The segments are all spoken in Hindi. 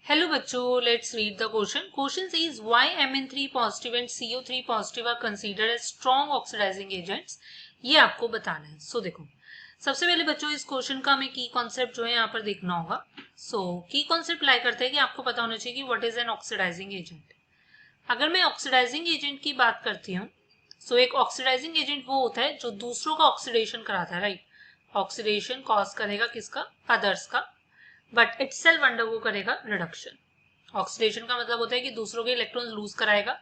हेलो बच्चों, let's read the question. Question is why Mn3 positive and CO3 positive are considered as strong oxidising agents. ये आपको बताना है. सो देखो, सबसे पहले बच्चों इस क्वेश्चन का हमें की कॉन्सेप्ट जो है यहाँ पर देखना होगा. सो की कॉन्सेप्ट लाई करते हैं कि आपको पता होना चाहिए कि what is an oxidising agent. अगर मैं ऑक्सीडाइजिंग एजेंट की बात करती हूँ, सो एक ऑक्सीडाइजिंग एजेंट वो होता है जो दूसरों का ऑक्सीडेशन कराता है, राइट. ऑक्सीडेशन कॉज करेगा किसका? अदर्स का. बट इटसेल्फ अंडरगो करेगा रिडक्शन. ऑक्सीडेशन का मतलब होता है कि दूसरों के इलेक्ट्रॉन्स लूज कराएगा,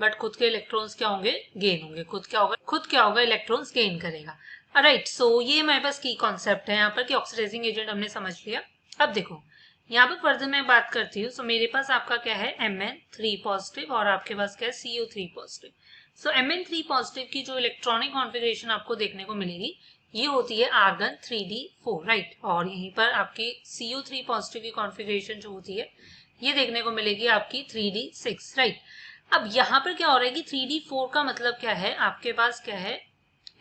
बट खुद के इलेक्ट्रॉन्स क्या होंगे? गेन होंगे. खुद क्या होगा? इलेक्ट्रॉन्स गेन करेगा. राइट. सो ये हमारे पास की कॉन्सेप्ट है यहाँ पर कि ऑक्सीडाइजिंग एजेंट हमने समझ लिया. अब देखो यहाँ पर फर्दर मैं बात करती हूँ. सो मेरे पास आपका क्या है? Mn3 पॉजिटिव और आपके पास क्या है? CO3 positive. सो Mn3 पॉजिटिव की जो इलेक्ट्रॉनिक कॉन्फ़िगरेशन आपको देखने को मिलेगी ये होती है आर्गन 3d4, राइट. और यहीं पर आपकी CO3 पॉजिटिव की कॉन्फ़िगरेशन जो होती है ये देखने को मिलेगी आपकी 3d6, राइट. अब यहाँ पर क्या हो रहा है कि 3d4 का मतलब क्या है? आपके पास क्या है?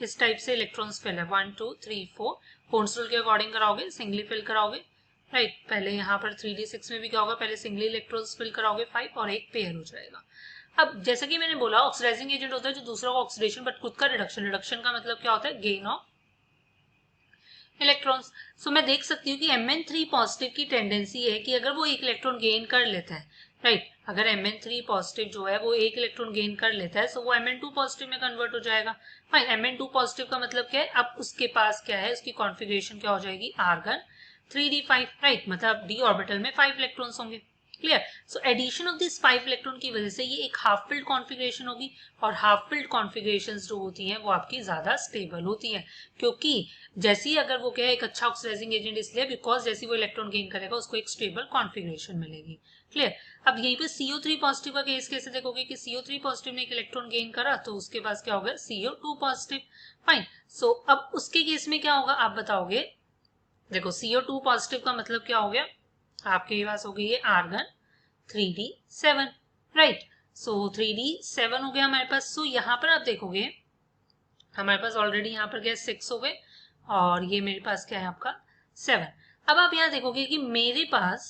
इस टाइप से इलेक्ट्रॉन्स फिल है 1 2 3 4. पोन्स रूल के अकॉर्डिंग कराओगे, सिंगली फिल कराओगे, राइट. पहले यहाँ पर 3d6 में भी क्या होगा? पहले सिंगली इलेक्ट्रॉन्स फिल कराओगे 5 और एक पेयर हो जाएगा. अब जैसा कि मैंने बोला ऑक्सीडाइजिंग एजेंट होता है जो दूसरों का ऑक्सीडेशन बट खुद का रिडक्शन. रिडक्शन का मतलब क्या होता है? Gain of electrons. सो मैं देख सकती हूँ कि Mn3 पॉजिटिव की टेंडेंसी है कि अगर वो एक इलेक्ट्रॉन गेन कर लेता है, राइट. अगर Mn3 पॉजिटिव जो है वो एक इलेक्ट्रॉन गेन कर लेता है, सो वो Mn2 पॉजिटिव में कन्वर्ट हो जाएगा. फाइन. Mn2 पॉजिटिव का मतलब क्या है? अब उसके पास क्या है? उसकी कॉन्फ़िगरेशन क्या हो जाएगी? Argon 3d5, right. मतलब d ऑर्बिटल में 5 इलेक्ट्रॉन्स होंगे. Clear. So addition of this 5 electron की वजह से ये एक हाफ फिल्ड कॉन्फ़िगरेशन होगी. और हाफ फिल्ड कॉन्फ़िगरेशंस जो होती हैं वो आपकी ज्यादा स्टेबल होती हैं, क्योंकि जैसे ही अगर वो क्या है एक अच्छा ऑक्सीडाइजिंग एजेंट इसलिए बिकॉज जैसे वो इलेक्ट्रॉन गेन करेगा उसको एक स्टेबल कॉन्फ़िगरेशन मिलेगी. क्लियर. अब यहीं पे CO3 पॉजिटिव का केस कैसे देखोगे कि CO3 पॉजिटिव ने एक इलेक्ट्रॉन गेन करा तो उसके पास क्या होगा? CO2 positive. फाइन. सो अब उसके केस में क्या होगा आप बताओगे? देखो CO2 पॉजिटिव का मतलब क्या हो गया? आपके पास हो गई है आर्गन 3d7, राइट. सो 3d7 हो गया हमारे पास. सो यहाँ पर आप देखोगे हमारे पास ऑलरेडी यहाँ पर क्या 6 हो गए और ये मेरे पास क्या है आपका 7. अब आप यहाँ देखोगे कि मेरे पास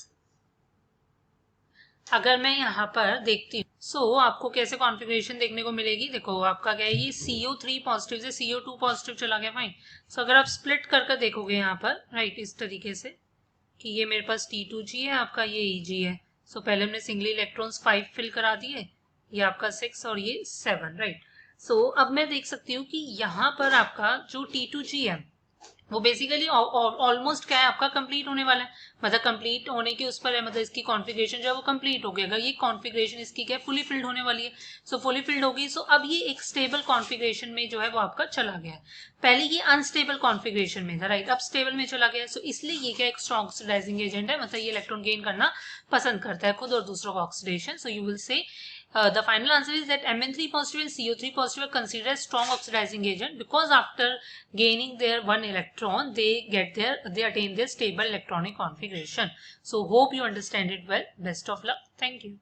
अगर मैं यहाँ पर देखती हूँ सो आपको कैसे कॉन्फ़िगरेशन देखने को मिलेगी. देखो आपका क्या है? ये CO3 पॉजिटिव से CO2 पॉजिटिव चला गया. फाइन. सो अगर आप स्प्लिट कर देखोगे यहाँ पर, राइट, इस तरीके से कि ये मेरे पास T2G है, आपका ये Eg है. सो पहले हमने सिंगली इलेक्ट्रॉन्स 5 फिल करा दिए, ये आपका 6 और ये 7, राइट. सो अब मैं देख सकती हूँ कि यहाँ पर आपका जो T2G है वो बेसिकली ऑलमोस्ट क्या है आपका कंप्लीट होने वाला है. मतलब कंप्लीट होने के उस पर है, मतलब इसकी कॉन्फ़िगरेशन जो है वो कंप्लीट हो गई. अगर ये कॉन्फ़िगरेशन इसकी क्या है? फुली फिल्ड होने वाली है. सो फुली फिल्ड होगी. सो अब ये एक स्टेबल कॉन्फ़िगरेशन में जो है वो आपका चला गया है. पहले ये अनस्टेबल कॉन्फ़िगरेशन में था, राइट. अब स्टेबल में चला गया. सो इसलिए ये क्या एक स्ट्रॉन्ग ऑक्सीडाइजिंग एजेंट है. मतलब ये इलेक्ट्रॉन गेन करना पसंद करता है खुद और दूसरों का oxidation. So you will say the final answer is that Mn3 positive and CO3 positive are considered as strong oxidizing agent because after gaining their one electron they attain their stable electronic configuration. So hope you understand it well. Best of luck. Thank you.